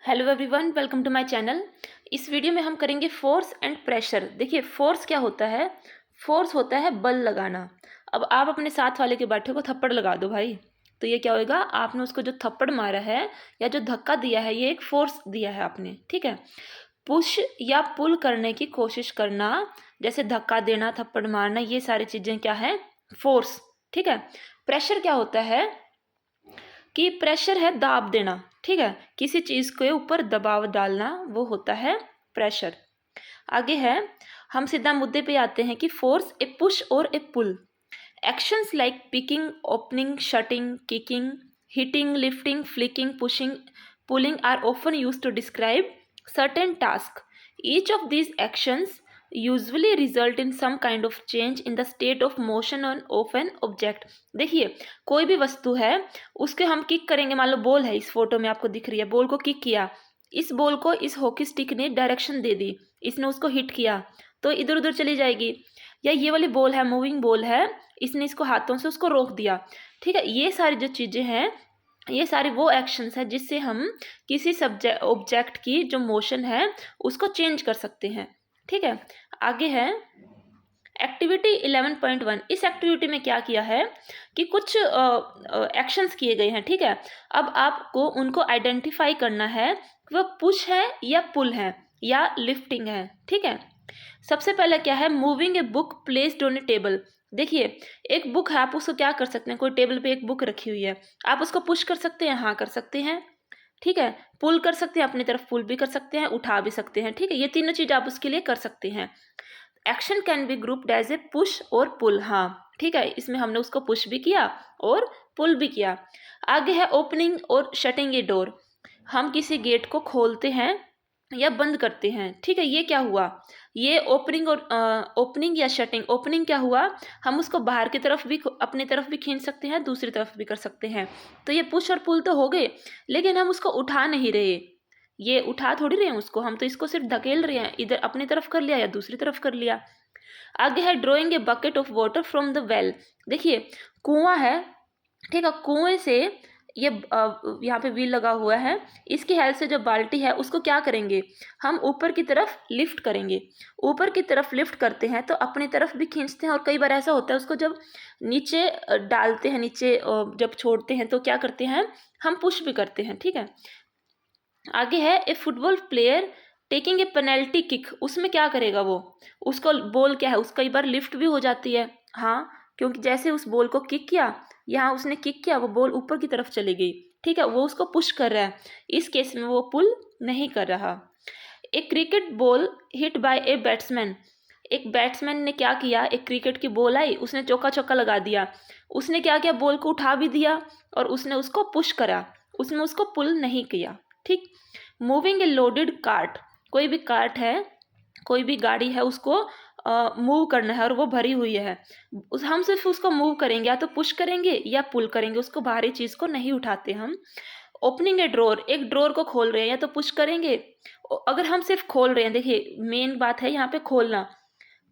Hello everyone, welcome to my channel. इस video में हम करेंगे फोर्स एंड प्रेशर। देखिए, फोर्स क्या होता है? फोर्स होता है बल लगाना। अब आप अपने साथ वाले के बैठे को थप्पड़ लगा दो भाई, तो ये क्या होएगा? आपने उसको जो थप्पड़ मारा है या जो धक्का दिया है, ये एक फोर्स दिया है आपने, ठीक है। पुश या पुल करने की कोशिश करना, जैसे धक्का देना, थप्पड़ मारना, ये सारी चीज़ें क्या है? फोर्स, ठीक है। प्रेशर क्या होता है कि प्रेशर है दाब देना, ठीक है, किसी चीज़ के ऊपर दबाव डालना, वो होता है प्रेशर। आगे है, हम सीधा मुद्दे पे आते हैं कि force a push or a pull. Actions like picking, opening, shutting, kicking, hitting, lifting, flicking, pushing, pulling are often used to describe certain tasks. Each of these actions usually result in some kind of change in the state of motion of an object. देखिए, कोई भी वस्तु है, उसके हम kick करेंगे। मान लो ball है, इस फोटो में आपको दिख रही है, बॉल को किक किया, इस बॉल को इस हॉकी स्टिक ने डायरेक्शन दे दी, इसने उसको हिट किया तो इधर उधर चली जाएगी। या ये वाली बॉल है, मूविंग बॉल है, इसने इसको हाथों से उसको रोक दिया, ठीक है। ये सारी जो चीज़ें हैं, ये सारी वो एक्शंस हैं जिससे हम किसी सब्जेक्ट ऑब्जेक्ट की जो मोशन है उसको चेंज कर सकते हैं, ठीक है। आगे है एक्टिविटी 11.1। इस एक्टिविटी में क्या किया है कि कुछ एक्शंस किए गए हैं, ठीक है। अब आपको उनको आइडेंटिफाई करना है कि वह पुश है या पुल है या लिफ्टिंग है, ठीक है। सबसे पहले क्या है? Moving a book placed on A table. देखिए, एक बुक है, आप उसको क्या कर सकते हैं? कोई टेबल पे एक बुक रखी हुई है, आप उसको पुश कर सकते हैं? हाँ, कर सकते हैं, ठीक है। पुल कर सकते हैं, अपनी तरफ पुल भी कर सकते हैं, उठा भी सकते हैं, ठीक है। ये तीनों चीज़ आप उसके लिए कर सकते हैं। Action can be grouped as a push or pull, हाँ, ठीक है। इसमें हमने उसको पुश भी किया और पुल भी किया। आगे है ओपनिंग और शटिंग ए डोर। हम किसी गेट को खोलते हैं या बंद करते हैं, ठीक है। ये क्या हुआ? ये ओपनिंग और ओपनिंग या शटिंग। ओपनिंग क्या हुआ? हम उसको बाहर की तरफ भी, अपनी तरफ भी खींच सकते हैं, दूसरी तरफ भी कर सकते हैं। तो ये पुश और पुल तो हो गए, लेकिन हम उसको उठा नहीं रहे। ये उठा थोड़ी रहे हैं उसको, हम तो इसको सिर्फ धकेल रहे हैं, इधर अपनी तरफ कर लिया या दूसरी तरफ कर लिया। आगे है drawing a bucket of water from the well. देखिए, कुआं है, ठीक है। कुएं से ये यहाँ पे व्हील लगा हुआ है, इसकी हेल्प से जो बाल्टी है उसको क्या करेंगे? हम ऊपर की तरफ लिफ्ट करेंगे। ऊपर की तरफ लिफ्ट करते हैं तो अपनी तरफ भी खींचते हैं, और कई बार ऐसा होता है उसको जब नीचे डालते हैं, नीचे जब छोड़ते हैं तो क्या करते हैं? हम पुश भी करते हैं, ठीक है। आगे है ए football player taking a penalty kick. उसमें क्या करेगा वो? उसको बॉल क्या है, उसको कई बार लिफ्ट भी हो जाती है, हाँ, क्योंकि जैसे उस बॉल को किक किया, यहाँ उसने किक किया, वो बॉल ऊपर की तरफ चली गई, ठीक है। वो उसको पुश कर रहा है, इस केस में वो पुल नहीं कर रहा। एक cricket ball hit by a batsman. एक बैट्समैन ने क्या किया? एक क्रिकेट की बॉल आई, उसने चौका छक्का लगा दिया। उसने क्या किया? बॉल को उठा भी दिया और उसने उसको पुश करा, उसने उसको पुल नहीं किया, ठीक। मूविंग ए लोडेड कार्ट। कोई भी कार्ट है, कोई भी गाड़ी है, उसको मूव करना है और वो भरी हुई है, हम सिर्फ उसको मूव करेंगे, या तो पुश करेंगे या पुल करेंगे, उसको बाहरी चीज़ को नहीं उठाते हम। ओपनिंग ए ड्रॉर। एक ड्रॉर को खोल रहे हैं, या तो पुश करेंगे, अगर हम सिर्फ खोल रहे हैं, देखिए मेन बात है यहाँ पे खोलना।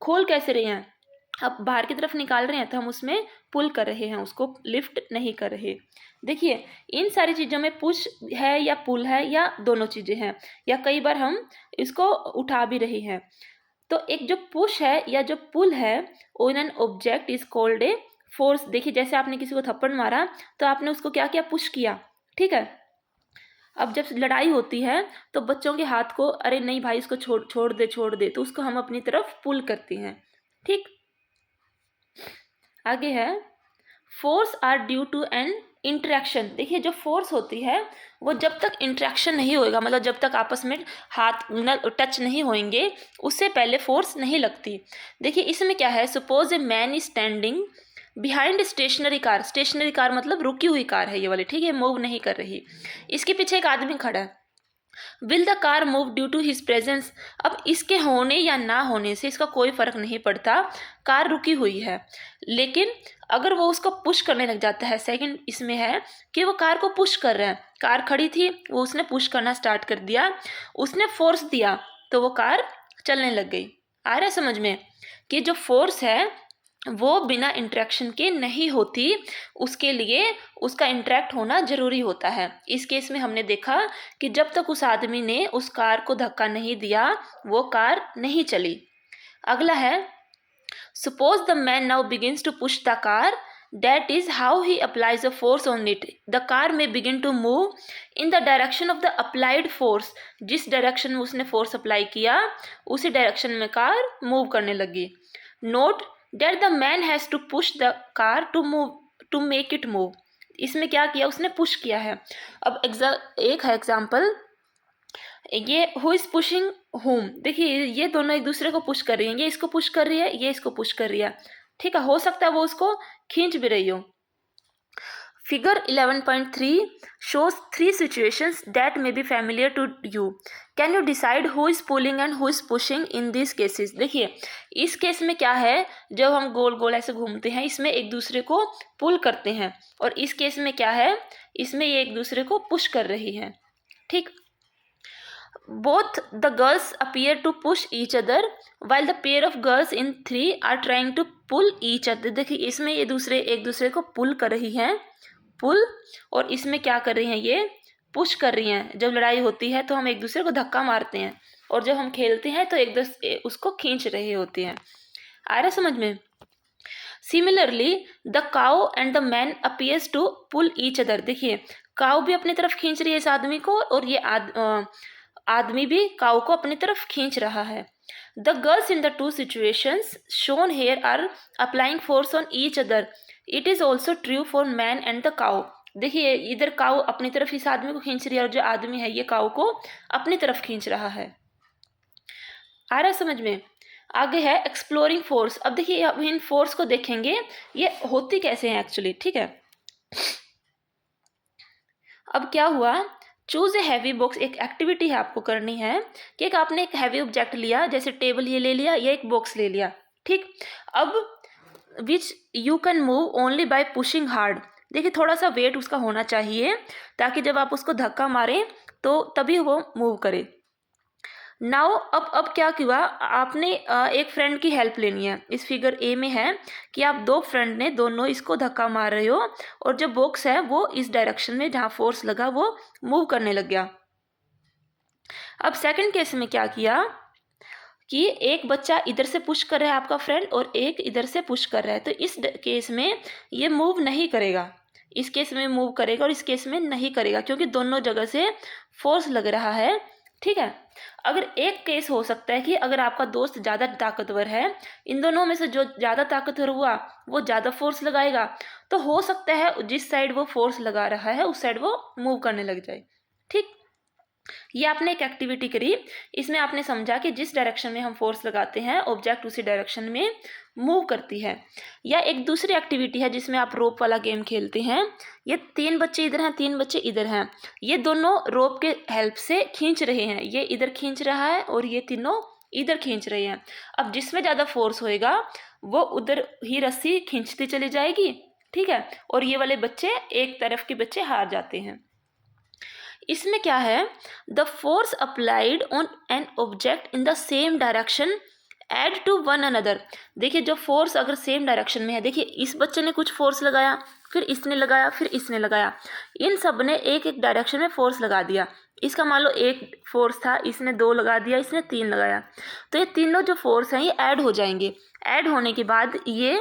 खोल कैसे रहे हैं? अब बाहर की तरफ निकाल रहे हैं तो हम उसमें पुल कर रहे हैं, उसको लिफ्ट नहीं कर रहे। देखिए, इन सारी चीज़ों में पुश है या पुल है या दोनों चीज़ें हैं, या कई बार हम इसको उठा भी रहे हैं। तो एक जो पुश है या जो पुल है on an object is called a force. देखिए, जैसे आपने किसी को थप्पड़ मारा तो आपने उसको क्या किया? पुश किया, ठीक है। अब जब लड़ाई होती है तो बच्चों के हाथ को, अरे नहीं भाई इसको छोड़ छोड़ दे, छोड़ दे, तो उसको हम अपनी तरफ पुल करते हैं, ठीक। आगे है force are due to an interaction. देखिए, जो फोर्स होती है वो जब तक इंटरेक्शन नहीं होएगा, मतलब जब तक आपस में हाथ न टच नहीं होंगे, उससे पहले फोर्स नहीं लगती। देखिए, इसमें क्या है? Suppose a man is standing behind stationary car. Stationary car मतलब रुकी हुई कार है ये वाली, ठीक है, मूव नहीं कर रही। इसके पीछे एक आदमी खड़ा है। Will the car move due to his presence. अब इसके होने या ना होने से इसका कोई फर्क नहीं पड़ता, कार रुकी हुई है। लेकिन अगर वो उसको पुश करने लग जाता है, सेकंड इसमें है कि वो कार को पुश कर रहा है। कार खड़ी थी, वो उसने पुश करना स्टार्ट कर दिया, उसने फोर्स दिया तो वो कार चलने लग गई। आ रहा है समझ में कि जो फोर्स है वो बिना इंटरेक्शन के नहीं होती, उसके लिए उसका इंटरेक्ट होना ज़रूरी होता है। इस केस में हमने देखा कि जब तक उस आदमी ने उस कार को धक्का नहीं दिया वो कार नहीं चली। अगला है, suppose the man now begins to push the car, that is how he applies a force on it. The car may begin to move in the direction of the applied force. जिस direction में उसने force apply किया उसी direction में car move करने लगी। Note that the man has to push the car to make it move. इसमें क्या किया, उसने पुश किया है। अब एक है एग्जाम्पल, ये हु इज पुशिंग होम, देखिए ये दोनों एक दूसरे को पुश कर रही हैं, ये इसको पुश कर रही है, ये इसको पुश कर रही है, ठीक है। हो सकता है वो उसको खींच भी रही हो। Figure 11.3 shows three situations that may be familiar to you. Can you decide who is pulling and who is pushing in these cases? देखिए इस केस में क्या है, जब हम गोल गोल ऐसे घूमते हैं इसमें एक दूसरे को पुल करते हैं, और इस केस में क्या है, इसमें ये एक दूसरे को पुश कर रही है, ठीक। Both the girls appear to push each other while the pair of girls in three are trying to pull each other. देखिए इसमें ये एक दूसरे को पुल कर रही हैं, पुल, और इसमें क्या कर रही हैं, ये पुश कर रही हैं। जब लड़ाई होती है तो हम एक दूसरे को धक्का मारते हैं, और जब हम खेलते हैं तो एक दूसरे उसको खींच रहे होते हैं। आ रहा समझ में? Similarly the cow and the man appears to pull each other. देखिए काउ भी अपनी तरफ खींच रही है इस आदमी को, और ये आदमी भी काउ को अपनी तरफ खींच रहा है। The girls in the two situations shown here are applying force on each other. It is also true for man and the cow. देखिए इधर काउ अपनी तरफ इस आदमी को खींच रही है, और जो आदमी है ये काउ को अपनी तरफ खींच रहा है। आ रहा समझ में? आगे है एक्सप्लोरिंग फोर्स। अब देखिए अब इन फोर्स को देखेंगे ये होती कैसे हैं एक्चुअली, ठीक है। अब क्या हुआ, चूज ए हैवी बॉक्स, एक एक्टिविटी है आपको करनी है कि आपने एक हैवी ऑब्जेक्ट लिया, जैसे टेबल ये ले लिया या एक बॉक्स ले लिया, ठीक। अब which you can move only by pushing hard. देखिए थोड़ा सा वेट उसका होना चाहिए ताकि जब आप उसको धक्का मारें तो तभी वो मूव करे। नाउ अब क्या हुआ, आपने एक फ्रेंड की हेल्प लेनी है। इस फिगर ए में है कि आप दो फ्रेंड ने दोनों इसको धक्का मार रहे हो, और जो बॉक्स है वो इस डायरेक्शन में जहाँ फोर्स लगा वो मूव करने लग गया। अब सेकंड केस में क्या किया कि एक बच्चा इधर से पुश कर रहा है आपका फ्रेंड, और एक इधर से पुश कर रहा है, तो इस केस में ये मूव नहीं करेगा, इस केस में मूव करेगा और इस केस में नहीं करेगा, क्योंकि दोनों जगह से फोर्स लग रहा है, ठीक है। अगर एक केस हो सकता है कि अगर आपका दोस्त ज़्यादा ताकतवर है, इन दोनों में से जो ज़्यादा ताकतवर हुआ वो ज़्यादा फोर्स लगाएगा, तो हो सकता है जिस साइड वो फोर्स लगा रहा है उस साइड वो मूव करने लग जाए, ठीक। ये आपने एक एक्टिविटी करी, इसमें आपने समझा कि जिस डायरेक्शन में हम फोर्स लगाते हैं ऑब्जेक्ट उसी डायरेक्शन में मूव करती है। या एक दूसरी एक्टिविटी है जिसमें आप रोप वाला गेम खेलते हैं। ये 3 बच्चे इधर हैं, 3 बच्चे इधर हैं, ये दोनों रोप के हेल्प से खींच रहे हैं, ये इधर खींच रहा है और ये तीनों इधर खींच रहे हैं। अब जिसमें ज़्यादा फोर्स होएगा वो उधर ही रस्सी खींचती चली जाएगी, ठीक है, और ये वाले बच्चे एक तरफ के बच्चे हार जाते हैं। इसमें क्या है, the force applied on an object in the same direction add to one another. देखिए जो फोर्स अगर सेम डायरेक्शन में है, देखिए इस बच्चे ने कुछ फोर्स लगाया, फिर इसने लगाया, फिर इसने लगाया, इन सब ने एक एक डायरेक्शन में फोर्स लगा दिया। इसका मान लो एक फोर्स था, इसने 2 लगा दिया, इसने 3 लगाया, तो ये तीनों जो फोर्स हैं ये ऐड हो जाएंगे। ऐड होने के बाद ये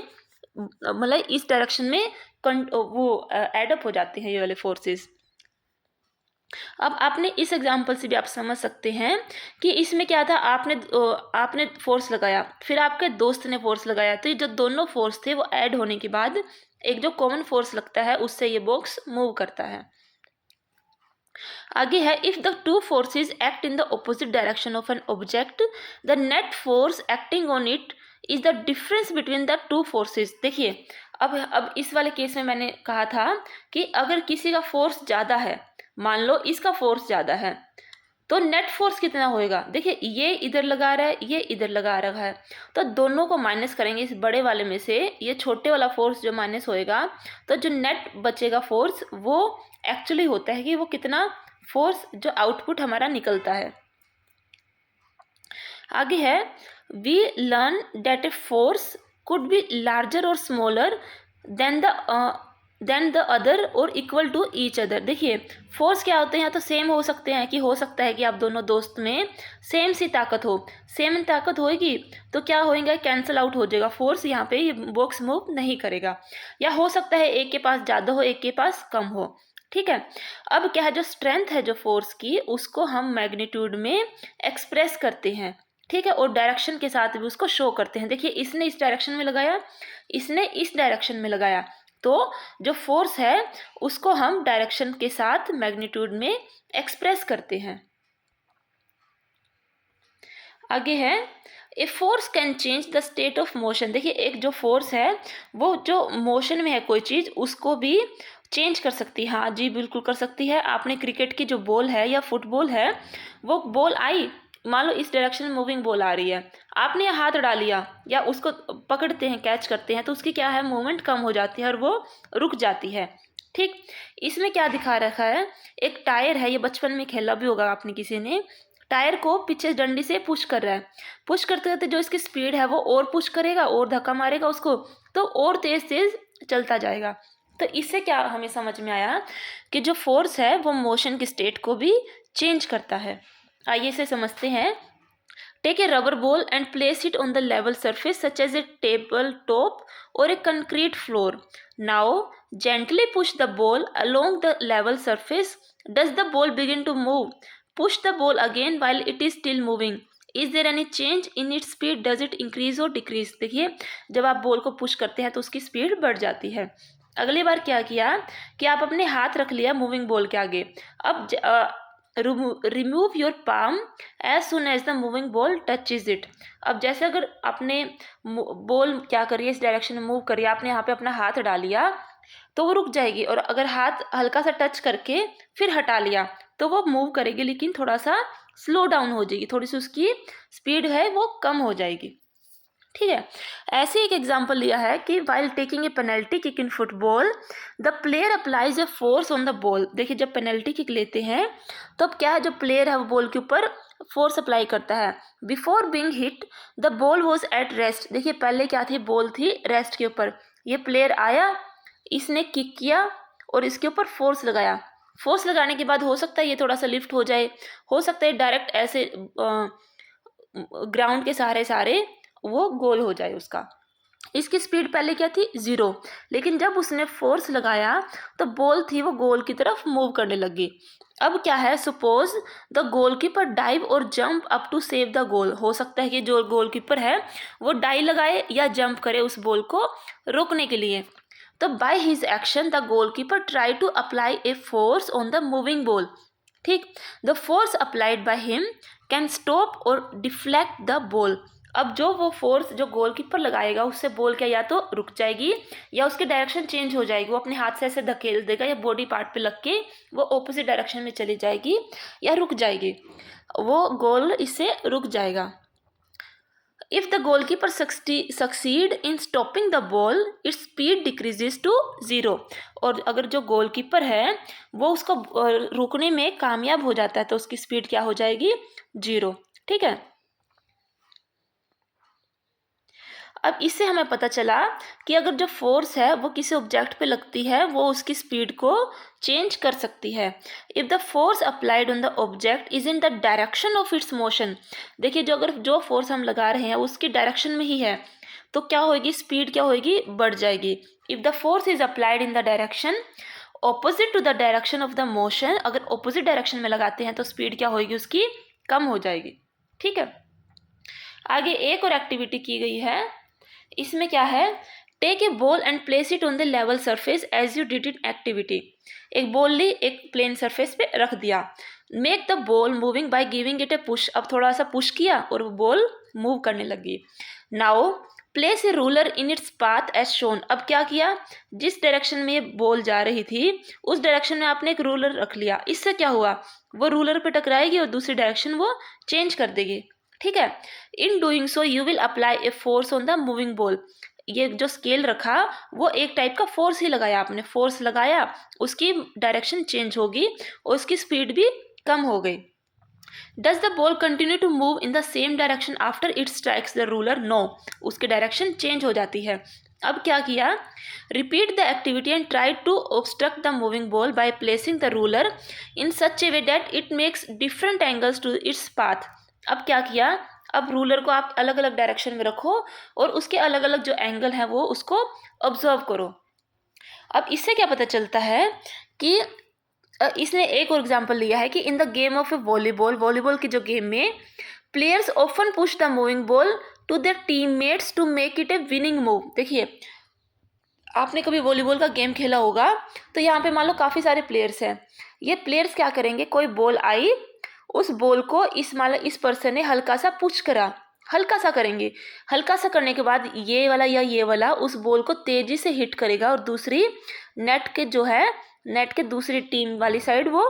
मतलब इस डायरेक्शन में वो एडअप हो जाते हैं ये वाले फोर्सेस। अब आपने इस एग्जाम्पल से भी आप समझ सकते हैं कि इसमें क्या था, आपने फोर्स लगाया, फिर आपके दोस्त ने फोर्स लगाया, तो ये जो दोनों फोर्स थे वो ऐड होने के बाद एक जो कॉमन फोर्स लगता है उससे ये बॉक्स मूव करता है। आगे है, if the two forces act in the opposite direction of an object the net force acting on it is the difference between the two forces. देखिए अब इस वाले केस में मैंने कहा था कि अगर किसी का फोर्स ज़्यादा है, मान लो इसका फोर्स ज़्यादा है, तो नेट फोर्स कितना होएगा। देखिए ये इधर लगा रहा है, ये इधर लगा रहा है, तो दोनों को माइनस करेंगे, इस बड़े वाले में से ये छोटे वाला फोर्स जो माइनस होएगा, तो जो नेट बचेगा फोर्स वो एक्चुअली होता है कि वो कितना फोर्स जो आउटपुट हमारा निकलता है। आगे है, we learn that a force could be larger or smaller than the other or equal to each other. देखिए फोर्स क्या होते हैं, या तो सेम हो सकते हैं कि हो सकता है कि आप दोनों दोस्त में सेम सी ताकत हो, सेम ताकत होएगी तो क्या होएगा, कैंसिल आउट हो जाएगा फोर्स, यहाँ पे ये बॉक्स मूव नहीं करेगा। या हो सकता है एक के पास ज़्यादा हो एक के पास कम हो। ठीक है, अब क्या है, जो स्ट्रेंथ है जो फोर्स की उसको हम मैग्नीट्यूड में एक्सप्रेस करते हैं। ठीक है, और डायरेक्शन के साथ भी उसको शो करते हैं। देखिए इसने इस डायरेक्शन में लगाया, इसने इस डायरेक्शन में लगाया, तो जो फोर्स है उसको हम डायरेक्शन के साथ मैग्नीट्यूड में एक्सप्रेस करते हैं। आगे है a force can change the state of motion. देखिए एक जो फोर्स है वो जो मोशन में है कोई चीज़ उसको भी चेंज कर सकती है। हाँ जी बिल्कुल कर सकती है। आपने क्रिकेट की जो बॉल है या फुटबॉल है, वो बॉल आई, मान लो इस डायरेक्शन में मूविंग बॉल आ रही है, आपने हाथ डाल लिया या उसको पकड़ते हैं कैच करते हैं तो उसकी क्या है, मूवमेंट कम हो जाती है और वो रुक जाती है। ठीक, इसमें क्या दिखा रखा है, एक टायर है, ये बचपन में खेला भी होगा आपने किसी ने, टायर को पीछे डंडी से पुश कर रहा है, पुश करते करते जो इसकी स्पीड है वो और पुश करेगा और धक्का मारेगा उसको, तो और तेज तेज चलता जाएगा। तो इससे क्या हमें समझ में आया कि जो फोर्स है वो मोशन की स्टेट को भी चेंज करता है। आइए इसे समझते हैं। Take a rubber ball and place it on the level surface such as a table top or a concrete floor. Now gently push the ball along the level surface. Does the ball begin to move? Push the ball again while it is still moving. Is there any change in its speed? Does it increase or decrease? देखिए जब आप ball को push करते हैं तो उसकी speed बढ़ जाती है। अगली बार क्या किया कि आप अपने हाथ रख लिया मूविंग बॉल के आगे, अब remove your palm as soon as the moving ball touches it. अब जैसे अगर आपने बॉल क्या करिए इस डायरेक्शन में मूव करिए, आपने यहाँ पे अपना हाथ डाल लिया तो वो रुक जाएगी, और अगर हाथ हल्का सा टच करके फिर हटा लिया तो वो मूव करेगी, लेकिन थोड़ा सा स्लो डाउन हो जाएगी, थोड़ी सी उसकी स्पीड है वो कम हो जाएगी। ठीक है, ऐसे एक एग्जाम्पल लिया है कि while taking a penalty kick in football the player applies A force on the ball. देखिए जब पेनल्टी किक लेते हैं तो अब क्या है, जो प्लेयर है वो बॉल के ऊपर फोर्स अप्लाई करता है। Before being hit the ball was at rest. देखिए पहले क्या थी, बॉल थी रेस्ट के ऊपर, ये प्लेयर आया, इसने किक किया और इसके ऊपर फोर्स लगाया। फोर्स लगाने के बाद हो सकता है ये थोड़ा सा लिफ्ट हो जाए, हो सकता है डायरेक्ट ऐसे ग्राउंड के सहारे सहारे वो गोल हो जाए उसका। इसकी स्पीड पहले क्या थी, 0, लेकिन जब उसने फोर्स लगाया तो बॉल थी वो गोल की तरफ मूव करने लगी। अब क्या है, suppose the goalkeeper dive or jump up to save the goal. हो सकता है कि जो गोलकीपर है वो डाई लगाए या जंप करे उस बॉल को रोकने के लिए। तो by his action the goalkeeper try to apply a force on the moving ball. ठीक, the force applied by him can stop or deflect the ball. अब जो वो फोर्स जो गोलकीपर लगाएगा उससे बॉल क्या या तो रुक जाएगी या उसकी डायरेक्शन चेंज हो जाएगी, वो अपने हाथ से ऐसे धकेल देगा या बॉडी पार्ट पे लग के वो ऑपोजिट डायरेक्शन में चली जाएगी या रुक जाएगी, वो गोल इससे रुक जाएगा। If the goalkeeper succeed in stopping the ball its speed decreases to 0। और अगर जो गोलकीपर है वो उसको रोकने में कामयाब हो जाता है तो उसकी स्पीड क्या हो जाएगी, 0। ठीक है, अब इससे हमें पता चला कि अगर जो फोर्स है वो किसी ऑब्जेक्ट पे लगती है वो उसकी स्पीड को चेंज कर सकती है। If the force applied on the object is in the direction of its motion. देखिए जो अगर जो फोर्स हम लगा रहे हैं उसकी डायरेक्शन में ही है तो क्या होगी, स्पीड क्या होगी, बढ़ जाएगी। If the force is applied in the direction opposite to the direction of the motion, अगर ऑपोजिट डायरेक्शन में लगाते हैं तो स्पीड क्या होगी, उसकी कम हो जाएगी। ठीक है, आगे एक और एक्टिविटी की गई है, इसमें क्या है, take a ball and place it on the level surface as you did in activity. एक बॉल ली, एक प्लेन सरफेस पे रख दिया। Make the ball moving by giving it a push. अब थोड़ा सा पुश किया और वो बॉल मूव करने लगी। Now place a ruler in its path as shown. अब क्या किया, जिस डायरेक्शन में ये बॉल जा रही थी उस डायरेक्शन में आपने एक रूलर रख लिया। इससे क्या हुआ, वो रूलर पे टकराएगी और दूसरी डायरेक्शन वो चेंज कर देगी। ठीक है, in doing so you will apply a force on the moving ball. ये जो स्केल रखा वो एक टाइप का फोर्स ही लगाया आपने, फोर्स लगाया, उसकी डायरेक्शन चेंज होगी और उसकी स्पीड भी कम हो गई। Does the ball continue to move in the same direction after it strikes the ruler? No, उसकी डायरेक्शन चेंज हो जाती है। अब क्या किया, repeat the activity and try to obstruct the moving ball by placing the ruler in such a way that it makes different angles to its path. अब क्या किया, अब रूलर को आप अलग अलग डायरेक्शन में रखो और उसके अलग अलग जो एंगल है वो उसको ऑब्जर्व करो। अब इससे क्या पता चलता है कि इसने एक और एग्जांपल लिया है कि in the game of a volleyball, volleyball की जो गेम में players often push the moving ball to their teammates to make it a winning move. देखिए, आपने कभी वॉलीबॉल का गेम खेला होगा तो यहाँ पे मान लो काफ़ी सारे प्लेयर्स हैं। ये प्लेयर्स क्या करेंगे, कोई बॉल आई, उस बॉल को इस पर्सन ने हल्का सा पुश करा, हल्का सा करेंगे, हल्का सा करने के बाद ये वाला या ये वाला उस बॉल को तेजी से हिट करेगा और दूसरी नेट के दूसरी टीम वाली साइड वो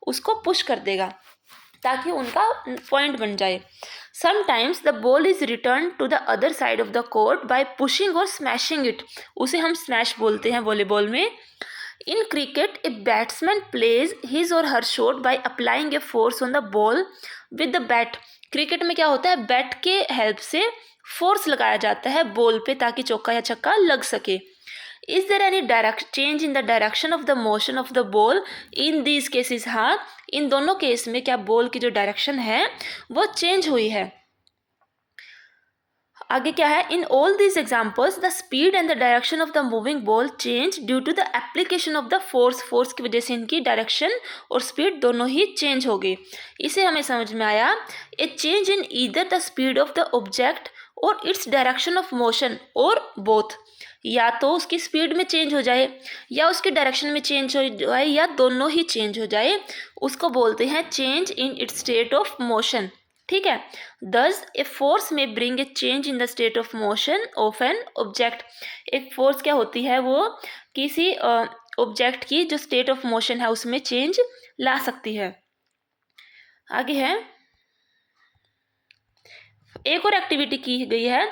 उसको पुश कर देगा ताकि उनका पॉइंट बन जाए। Sometimes the ball is return to the other side of the court by pushing or smashing it, उसे हम स्मैश बोलते हैं वॉलीबॉल में। In cricket a batsman plays his or her shot by applying a force on the ball with the bat. Cricket में क्या होता है, bat के हेल्प से फोर्स लगाया जाता है बॉल पे ताकि चौका या छक्का लग सके। Is there any change in the direction of the motion of the ball in these cases? हाँ, इन दोनों केस में क्या बॉल की जो डायरेक्शन है वो चेंज हुई है। आगे क्या है, in all these examples the speed and the direction of the moving ball change due to the application of the force. Force की वजह से इनकी डायरेक्शन और स्पीड दोनों ही चेंज हो गई। इसे हमें समझ में आया, ए change in either the speed of the object और इट्स डायरेक्शन ऑफ मोशन और बोथ, या तो उसकी स्पीड में चेंज हो जाए या उसकी डायरेक्शन में चेंज हो जाए या दोनों ही चेंज हो जाए, उसको बोलते हैं change in its state of motion. ठीक है, दस ए फोर्स में bring a change in the state of motion of an object. एक फोर्स क्या होती है, वो किसी ऑब्जेक्ट की जो स्टेट ऑफ मोशन है उसमें चेंज ला सकती है। आगे है, एक और एक्टिविटी की गई है,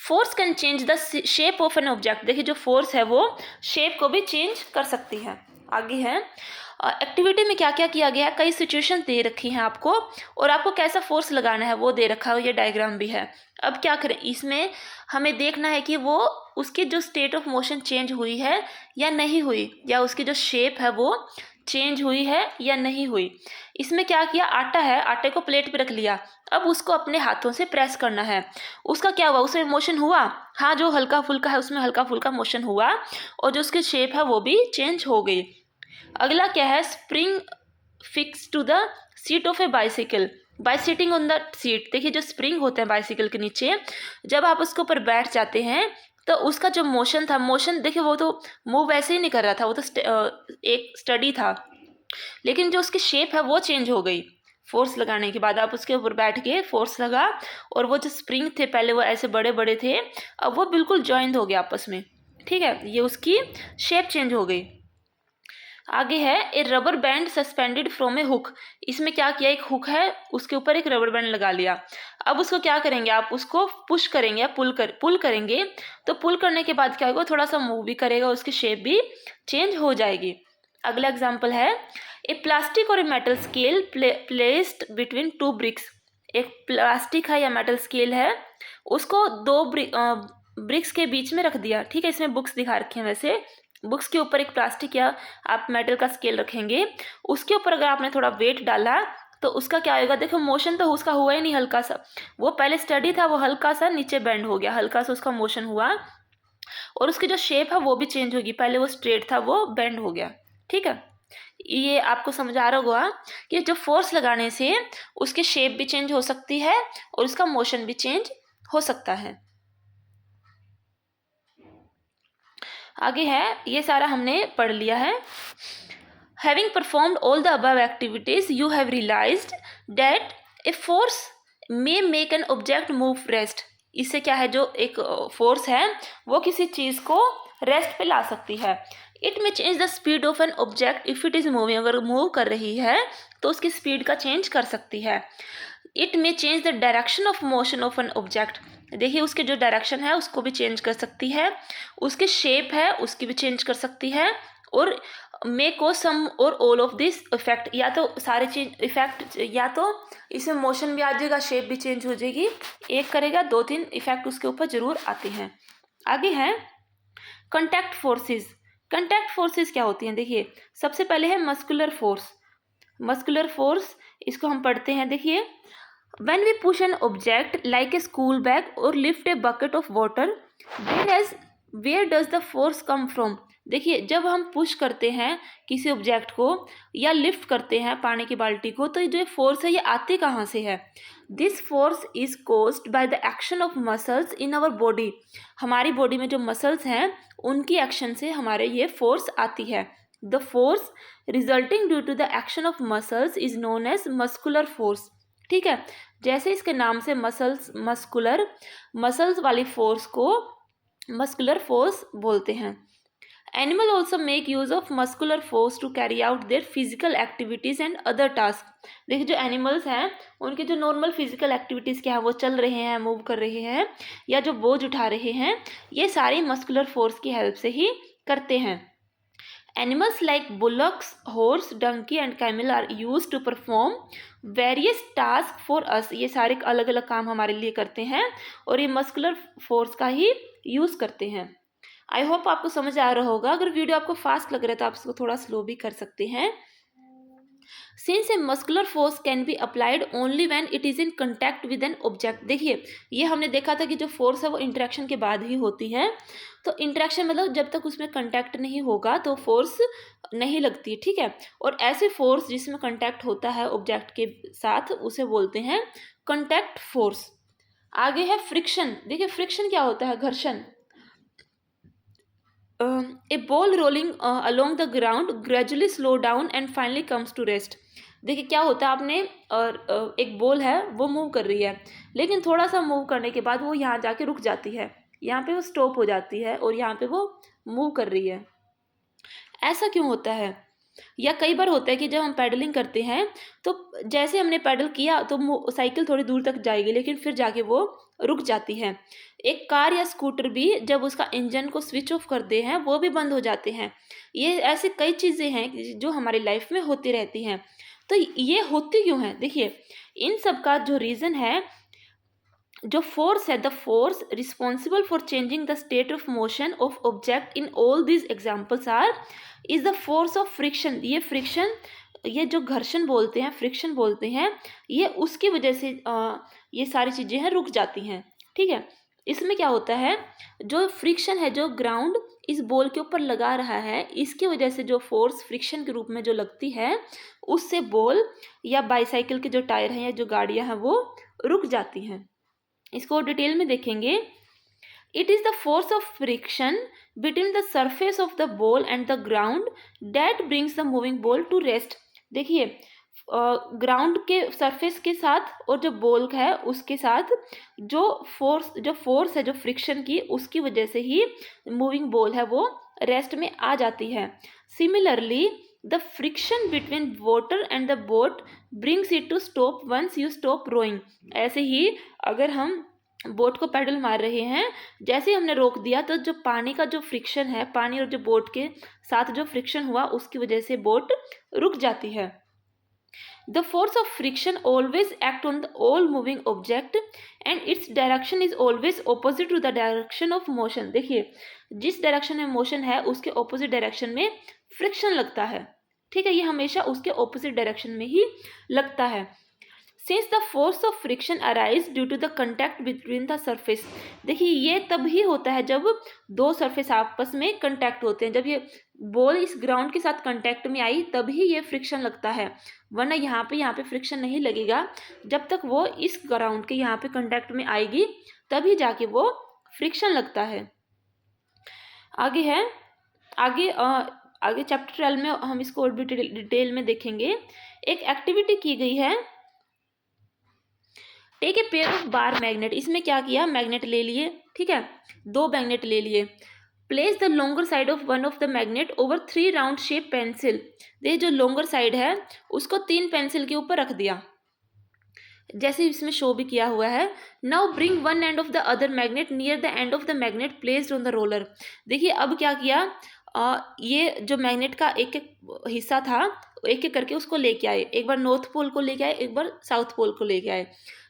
force can change the shape of an object. देखिए, जो फोर्स है वो शेप को भी चेंज कर सकती है। आगे है, एक्टिविटी में क्या क्या किया गया है, कई सिचुएशन दे रखी हैं आपको और आपको कैसा फोर्स लगाना है वो दे रखा है, ये डायग्राम भी है। अब क्या करें, इसमें हमें देखना है कि वो उसकी जो स्टेट ऑफ मोशन चेंज हुई है या नहीं हुई, या उसकी जो शेप है वो चेंज हुई है या नहीं हुई। इसमें क्या किया, आटा है, आटे को प्लेट पे रख लिया, अब उसको अपने हाथों से प्रेस करना है। उसका क्या हुआ, उसमें मोशन हुआ, हाँ, जो हल्का फुल्का है उसमें हल्का फुल्का मोशन हुआ और जो उसकी शेप है वो भी चेंज हो गई। अगला क्या है, spring fix to the seat of a bicycle by sitting on the seat. देखिए, जो स्प्रिंग होते हैं बाइसिकल के नीचे, जब आप उसके ऊपर बैठ जाते हैं तो उसका जो मोशन था, मोशन देखिए वो तो मूव वैसे ही नहीं कर रहा था, वो तो एक स्टडी था, लेकिन जो उसकी शेप है वो चेंज हो गई। फोर्स लगाने के बाद आप उसके ऊपर बैठ के फोर्स लगा और वो जो स्प्रिंग थे पहले वो ऐसे बड़े बड़े थे, अब वो बिल्कुल जॉइंट हो गया आपस में। ठीक है, ये उसकी शेप चेंज हो गई। आगे है, a rubber band suspended from a hook. इसमें क्या किया, एक हुक है उसके ऊपर एक रबर बैंड लगा लिया। अब उसको क्या करेंगे, आप उसको पुश करेंगे या पुल करेंगे, तो पुल करने के बाद क्या होगा, थोड़ा सा मूव भी करेगा, उसकी शेप भी चेंज हो जाएगी। अगला एग्जाम्पल है, a plastic or a metal scale placed between two bricks. एक प्लास्टिक है या मेटल स्केल है, उसको दो ब्रिक्स के बीच में रख दिया। ठीक है, इसमें बुक्स दिखा रखे हैं, वैसे बुक्स के ऊपर एक प्लास्टिक या आप मेटल का स्केल रखेंगे, उसके ऊपर अगर आपने थोड़ा वेट डाला तो उसका क्या होगा, देखो मोशन तो उसका हुआ ही नहीं, हल्का सा, वो पहले स्टडी था, वो हल्का सा नीचे बेंड हो गया, हल्का सा उसका मोशन हुआ और उसकी जो शेप है वो भी चेंज होगी, पहले वो स्ट्रेट था वो बेंड हो गया। ठीक है, ये आपको समझ आ रहा होगा कि जो फोर्स लगाने से उसकी शेप भी चेंज हो सकती है और उसका मोशन भी चेंज हो सकता है। आगे है, ये सारा हमने पढ़ लिया है। Having performed all the above activities, you have realized that a force may make an object move rest. इससे क्या है, जो एक फोर्स है वो किसी चीज़ को रेस्ट पे ला सकती है। इट में change the speed of an object if it is moving. अगर मूव कर रही है तो उसकी स्पीड का चेंज कर सकती है। इट में change the direction of motion of an object. देखिए, उसके जो डायरेक्शन है उसको भी चेंज कर सकती है, उसकी शेप है उसकी भी चेंज कर सकती है, और मे को सम और ऑल ऑफ दिस इफेक्ट, या तो सारे चेंज इफेक्ट, या तो इसमें मोशन भी आ जाएगा, शेप भी चेंज हो जाएगी, एक करेगा, 2-3 इफेक्ट उसके ऊपर जरूर आते हैं। आगे है कंटैक्ट फोर्सेस। कंटैक्ट फोर्सेस क्या होती हैं? देखिए सबसे पहले है मस्कुलर फोर्स। मस्कुलर फोर्स इसको हम पढ़ते हैं, देखिए when we push an object like a school bag or lift a bucket of water, where does the force come from? देखिए जब हम पुश करते हैं किसी ऑब्जेक्ट को या लिफ्ट करते हैं पानी की बाल्टी को, तो जो फोर्स है ये आती कहाँ से है? This force is caused by the action of muscles in our body. हमारी बॉडी में जो मसल्स हैं उनकी एक्शन से हमारे ये फोर्स आती है। The force resulting due to the action of muscles is known as muscular force. ठीक है, जैसे इसके नाम से मसल्स वाली फोर्स को मस्कुलर फोर्स बोलते हैं। Animal also make use of muscular force to carry out their physical activities and other task. देखिए जो एनिमल्स हैं उनके जो नॉर्मल फिजिकल एक्टिविटीज़ क्या है, वो चल रहे हैं, मूव कर रहे हैं, या जो बोझ उठा रहे हैं, ये सारी मस्कुलर फोर्स की हेल्प से ही करते हैं। Animals like bullocks, horse, donkey and camel are used to perform various tasks for us। ये सारे अलग अलग काम हमारे लिए करते हैं और ये मस्कुलर फोर्स का ही यूज़ करते हैं। आई होप आपको समझ आ रहा होगा। अगर वीडियो आपको फास्ट लग रहा है तो आप इसको थोड़ा स्लो भी कर सकते हैं। Since a muscular force can be applied only when it is in contact with an object. देखिए ये हमने देखा था कि जो फोर्स है वो इंटरेक्शन के बाद ही होती है। तो इंटरेक्शन मतलब जब तक उसमें कंटैक्ट नहीं होगा तो फोर्स नहीं लगती, ठीक है। और ऐसे फोर्स जिसमें कंटैक्ट होता है ऑब्जेक्ट के साथ उसे बोलते हैं कंटैक्ट फोर्स। आगे है फ्रिक्शन। देखिए फ्रिक्शन क्या होता है? घर्षण। A ball rolling along the ground gradually slow down and finally comes to rest. देखिए क्या होता है, आपने एक बॉल है वो मूव कर रही है, लेकिन थोड़ा सा मूव करने के बाद वो यहाँ जाके रुक जाती है, यहाँ पे वो स्टॉप हो जाती है और यहाँ पे वो मूव कर रही है। ऐसा क्यों होता है? या कई बार होता है कि जब हम पैडलिंग करते हैं तो जैसे हमने पैडल किया तो साइकिल थोड़ी दूर तक जाएगी, लेकिन फिर जाके वो रुक जाती है। एक कार या स्कूटर भी जब उसका इंजन को स्विच ऑफ करते हैं वो भी बंद हो जाते हैं। ये ऐसे कई चीज़ें हैं जो हमारी लाइफ में होती रहती हैं। तो ये होती क्यों है? देखिए इन सब का जो रीज़न है, जो फोर्स है, the force responsible for changing the state of motion of object in all these examples are is the force of friction. ये फ्रिक्शन, ये जो घर्षण बोलते हैं, फ्रिक्शन बोलते हैं, ये उसकी वजह से ये सारी चीज़ें हैं रुक जाती हैं, ठीक है। इसमें क्या होता है, जो फ्रिक्शन है, जो ग्राउंड इस बॉल के ऊपर लगा रहा है, इसकी वजह से जो फोर्स फ्रिक्शन के रूप में जो लगती है, उससे बॉल या बाईसाइकिल के जो टायर हैं या जो गाड़ियाँ हैं वो रुक जाती हैं। इसको डिटेल में देखेंगे। It is the force of friction between the surface of the ball and the ground that brings the moving ball to rest. देखिए ग्राउंड के सरफेस के साथ और जो बॉल है उसके साथ जो फोर्स है, जो फ्रिक्शन की, उसकी वजह से ही मूविंग बॉल है वो रेस्ट में आ जाती है। Similarly the friction between water and the boat brings it to stop once you stop rowing. ऐसे ही अगर हम बोट को पैडल मार रहे हैं, जैसे हमने रोक दिया तो जो पानी का जो फ्रिक्शन है, पानी और जो बोट के साथ जो फ्रिक्शन हुआ उसकी वजह से बोट रुक जाती है। The force of friction always act on the all moving object and its direction is always opposite to the direction of motion। देखिए जिस डायरेक्शन में मोशन है उसके ऑपोजिट डायरेक्शन में फ्रिक्शन लगता है, ठीक है। ये हमेशा उसके ऑपोजिट डायरेक्शन में ही लगता है। Since the force of friction arise due to the contact between the surface. देखिए ये तब ही होता है जब दो सरफेस आपस में कंटैक्ट होते हैं। जब ये बॉल इस ग्राउंड के साथ कंटैक्ट में आई तभी ये फ्रिक्शन लगता है, वरना यहाँ पे फ्रिक्शन नहीं लगेगा। जब तक वो इस ग्राउंड के यहाँ पे कंटैक्ट में आएगी तभी जाके वो फ्रिक्शन लगता है। आगे है, आगे चैप्टर 12 में हम इसको और भी डिटेल में देखेंगे। एक एक्टिविटी की गई है, take a pair of bar magnet. इसमें क्या किया, मैग्नेट ले लिए, ठीक है, 2 मैग्नेट ले लिए। Place the longer side of one of the magnet over 3 round shape pencil. देखिए जो लॉन्गर साइड है उसको 3 पेंसिल के ऊपर रख दिया, जैसे इसमें शो भी किया हुआ है। Now bring one end of the other magnet near the end of the magnet placed on the roller. देखिए अब क्या किया, ये जो मैग्नेट का एक एक हिस्सा था, एक एक करके उसको लेके आए। एक बार नॉर्थ पोल को लेके आए, एक बार साउथ पोल को लेके आए।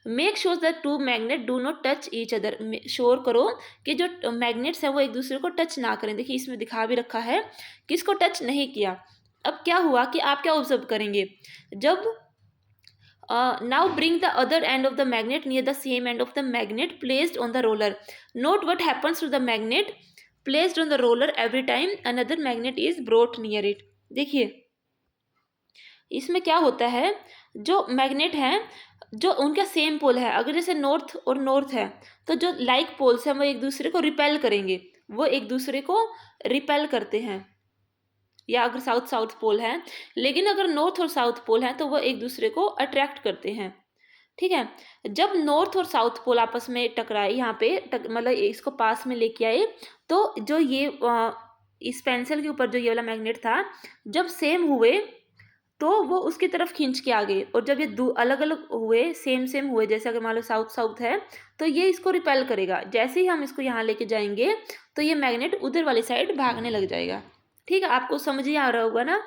Make sure that two magnet do not touch each other, sure करो कि जो मैग्नेट्स हैं वो एक दूसरे को टच ना करें। देखिए इसमें दिखा भी रखा है कि इसको टच नहीं किया। अब क्या हुआ कि आप क्या ऑब्जर्व करेंगे, जब now bring the other end of the magnet near the same end of the magnet placed on the roller. Note what happens to the magnet placed on the roller every time another magnet is brought near it. देखिए इसमें क्या होता है, जो magnet हैं जो उनका same pole है, अगर जैसे नॉर्थ और नॉर्थ है तो जो लाइक पोल्स हैं वो एक दूसरे को रिपेल करेंगे, वो एक दूसरे को रिपेल करते हैं। या अगर साउथ साउथ पोल है, लेकिन अगर नॉर्थ और साउथ पोल हैं तो वो एक दूसरे को अट्रैक्ट करते हैं। ठीक है, जब नॉर्थ और साउथ पोल आपस में टकराए, यहाँ पे मतलब इसको पास में लेके आए, तो जो ये इस पेंसिल के ऊपर जो ये वाला मैग्नेट था, जब सेम हुए तो वो उसकी तरफ खींच के आ गए, और जब ये अलग अलग हुए, सेम सेम हुए, जैसे अगर मान लो साउथ साउथ है तो ये इसको रिपेल करेगा। जैसे ही हम इसको यहाँ लेके जाएंगे तो ये मैग्नेट उधर वाली साइड भागने लग जाएगा। ठीक है, आपको समझ ही आ रहा होगा ना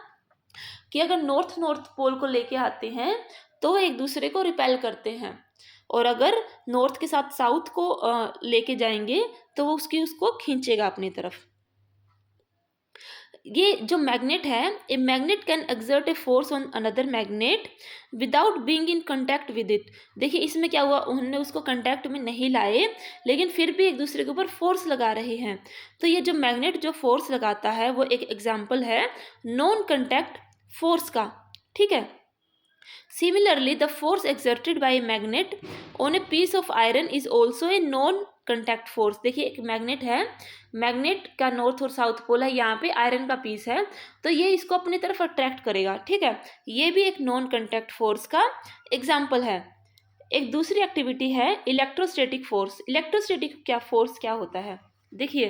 कि अगर नॉर्थ नॉर्थ पोल को लेके आते हैं तो एक दूसरे को रिपेल करते हैं, और अगर नॉर्थ के साथ साउथ को लेके जाएंगे तो वो उसको खींचेगा अपनी तरफ। ये जो मैग्नेट है, a magnet can exert A force on another magnet without being in contact with it. देखिए इसमें क्या हुआ, उन्होंने उसको कांटेक्ट में नहीं लाए लेकिन फिर भी एक दूसरे के ऊपर फोर्स लगा रहे हैं। तो ये जो मैग्नेट जो फोर्स लगाता है वो एक एग्जाम्पल है नॉन कांटेक्ट फोर्स का। ठीक है, similarly the force exerted by a magnet on a piece of iron is also a non contact force. देखिए एक मैग्नेट है, मैग्नेट का नॉर्थ और साउथ पोल है, यहाँ पे आयरन का पीस है, तो ये इसको अपनी तरफ अट्रैक्ट करेगा। ठीक है, ये भी एक नॉन कंटैक्ट फोर्स का एग्जाम्पल है। एक दूसरी एक्टिविटी है इलेक्ट्रोस्टैटिक फोर्स। इलेक्ट्रोस्टैटिक क्या फोर्स क्या होता है, देखिए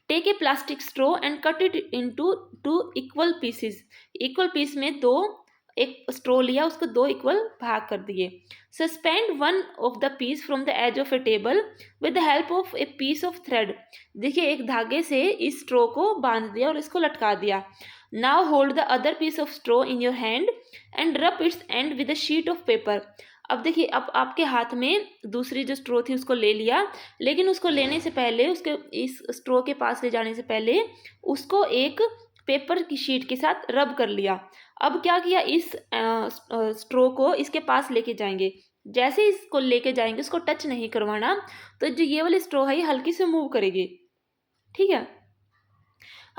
take a plastic straw and cut it into 2 equal pieces. Equal piece में दो, एक स्ट्रो लिया उसको 2 इक्वल भाग कर दिए। Suspend one of the piece from the edge of a table with the help of a piece of thread. देखिए एक धागे से इस स्ट्रो को बांध दिया और इसको लटका दिया। Now hold the other piece of straw in your hand and rub its end with a sheet of paper. अब देखिए, अब आपके हाथ में दूसरी जो स्ट्रो थी उसको ले लिया, लेकिन उसको लेने से पहले, उसके इस स्ट्रो के पास ले जाने से पहले उसको एक पेपर की शीट के साथ रब कर लिया। अब क्या किया, इस स्ट्रो को इसके पास लेके जाएंगे। जैसे इसको लेके जाएंगे, उसको टच नहीं करवाना, तो जो ये वाली स्ट्रो है ये हल्की से मूव करेगी। ठीक है,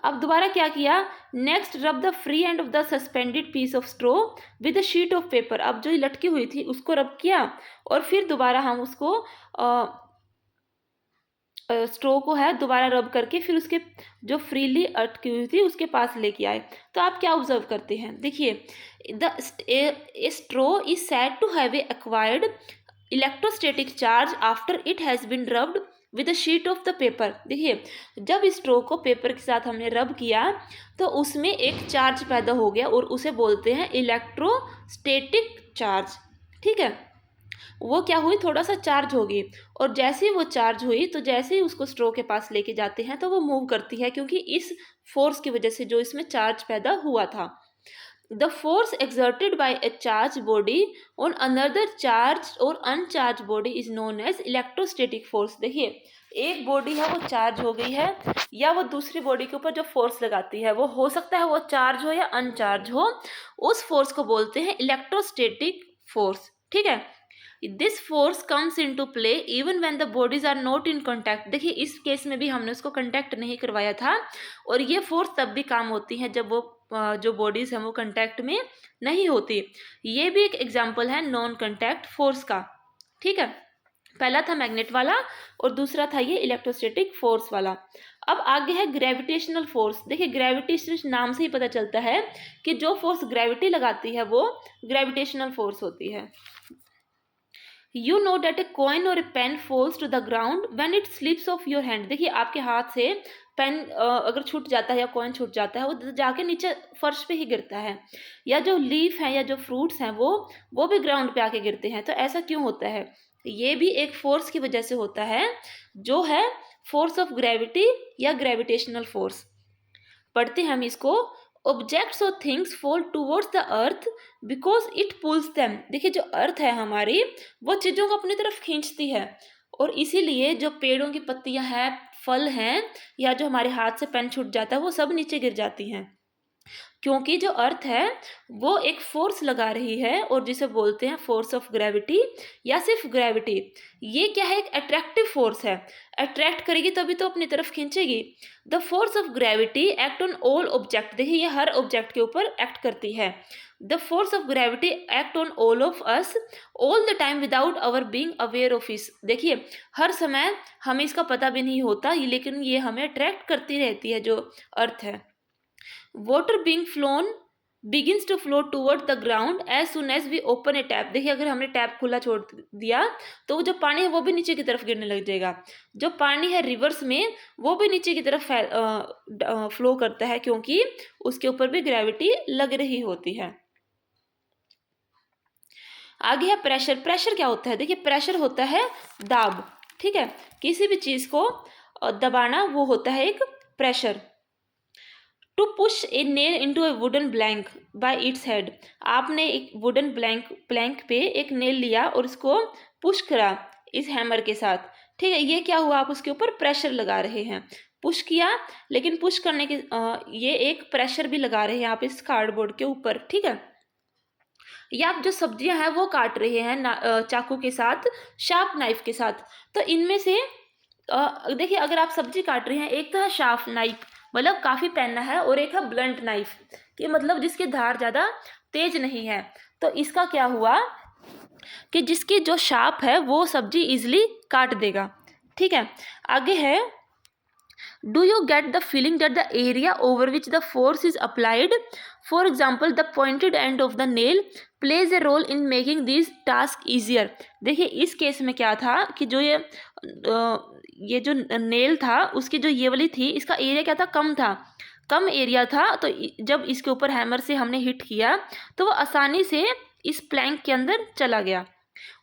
अब दोबारा क्या किया, next rub the free end of the suspended piece of straw with a sheet of paper. अब जो लटकी हुई थी उसको रब किया, और फिर दोबारा हम उसको स्ट्रो को है दोबारा रब करके फिर उसके जो फ्रीली अटकी हुई थी उसके पास लेके आए। तो आप क्या ऑब्जर्व करते हैं, देखिए the straw is said to have acquired electrostatic charge after it has been rubbed with a sheet of the paper. देखिए जब स्ट्रो को पेपर के साथ हमने रब किया तो उसमें एक चार्ज पैदा हो गया, और उसे बोलते हैं इलेक्ट्रोस्टैटिक चार्ज। ठीक है, वो क्या हुई, थोड़ा सा चार्ज होगी, और जैसे ही वो चार्ज हुई तो जैसे ही उसको स्ट्रो के पास लेके जाते हैं तो वो मूव करती है, क्योंकि इस फोर्स की वजह से जो इसमें चार्ज पैदा हुआ था। The force exerted by a charge body on another charge or uncharge body is known as electrostatic force. देखिए एक बॉडी है वो चार्ज हो गई है, या वो दूसरी बॉडी के ऊपर जो फोर्स लगाती है वो हो सकता है वो चार्ज हो या अनचार्ज हो, उस फोर्स को बोलते हैं इलेक्ट्रोस्टैटिक फोर्स। ठीक है, this force comes in to play even when the bodies are not in contact. देखिए इस केस में भी हमने उसको कॉन्टैक्ट नहीं करवाया था, और ये फोर्स तब भी काम होती है जब वो जो बॉडीज हैं वो कॉन्टैक्ट में नहीं होती। ये भी एक एग्जाम्पल है नॉन कॉन्टैक्ट फोर्स का। ठीक है, पहला था मैग्नेट वाला और दूसरा था ये इलेक्ट्रोस्टैटिक फोर्स वाला। अब आगे है ग्रेविटेशनल फोर्स। देखिए ग्रेविटेशन नाम से ही पता चलता है कि जो फोर्स ग्रेविटी लगाती है वो ग्रेविटेशनल फोर्स होती है। You know that a coin or a pen falls to the ground when it slips off your hand। देखिए आपके हाथ से पेन अगर छूट जाता है या कॉइन छूट जाता है वो जाके नीचे फर्श पे ही गिरता है, या जो लीफ है या जो फ्रूट्स हैं वो भी ग्राउंड पे आके गिरते हैं। तो ऐसा क्यों होता है, ये भी एक फोर्स की वजह से होता है, जो है फोर्स ऑफ ग्रेविटी या ग्रेविटेशनल फोर्स। पढ़ते हैं हम इसको। ऑब्जेक्ट्स और things fall towards the earth because it pools them. देखिए जो अर्थ है हमारी वो चीज़ों को अपनी तरफ खींचती है, और इसीलिए जो पेड़ों की पत्तियां हैं, फल हैं, या जो हमारे हाथ से पेन छूट जाता है वो सब नीचे गिर जाती हैं, क्योंकि जो अर्थ है वो एक फोर्स लगा रही है, और जिसे बोलते हैं फोर्स ऑफ ग्रेविटी या सिर्फ ग्रेविटी। ये क्या है, एक अट्रैक्टिव फोर्स है, अट्रैक्ट करेगी तभी तो अपनी तरफ खींचेगी। The force of gravity act on all object. देखिए ये हर ऑब्जेक्ट के ऊपर एक्ट करती है। The force of gravity act on all of us all the time without our being aware of this. देखिए हर समय हमें इसका पता भी नहीं होता, लेकिन ये हमें अट्रैक्ट करती रहती है जो अर्थ है। Water being flown begins to flow toward the ground as soon as we open a tap. देखिए अगर हमने टैप खुला छोड़ दिया तो वो जो पानी है वो भी नीचे की तरफ गिरने लग जाएगा। जो पानी है रिवर्स में वो भी नीचे की तरफ फ्लो करता है, क्योंकि उसके ऊपर भी ग्रेविटी लग रही होती है। आगे है प्रेशर। प्रेशर क्या होता है, देखिए प्रेशर होता है दाब, ठीक है, किसी भी चीज को दबाना वो होता है एक pressure. To push a nail into a wooden plank by its head. आपने एक वुडन प्लैंक पे एक नेल लिया और उसको पुश करा इस हैमर के साथ, ठीक है, ये क्या हुआ, आप उसके ऊपर प्रेशर लगा रहे हैं। पुश किया, लेकिन पुश करने के ये एक प्रेशर भी लगा रहे हैं आप इस कार्डबोर्ड के ऊपर, ठीक है। या आप जो सब्जियां हैं वो काट रहे हैं चाकू के साथ, शार्प नाइफ के साथ, तो इनमें से देखिए अगर आप सब्जी काट रहे हैं, एक तो है शार्प नाइफ मतलब काफ़ी पहनना है, और एक है ब्लंट नाइफ कि मतलब जिसकी धार ज़्यादा तेज नहीं है। तो इसका क्या हुआ कि जिसकी जो शार्प है वो सब्जी इजीली काट देगा, ठीक है। आगे है, do you get the feeling that the area over which the force is applied, for example the pointed end of the nail plays a role in making this task easier. देखिए इस case में क्या था कि जो ये जो nail था उसकी जो ये वाली थी, इसका एरिया क्या था, कम था, कम एरिया था, तो जब इसके ऊपर हैमर से हमने हिट किया तो वो आसानी से इस प्लैंक के अंदर चला गया।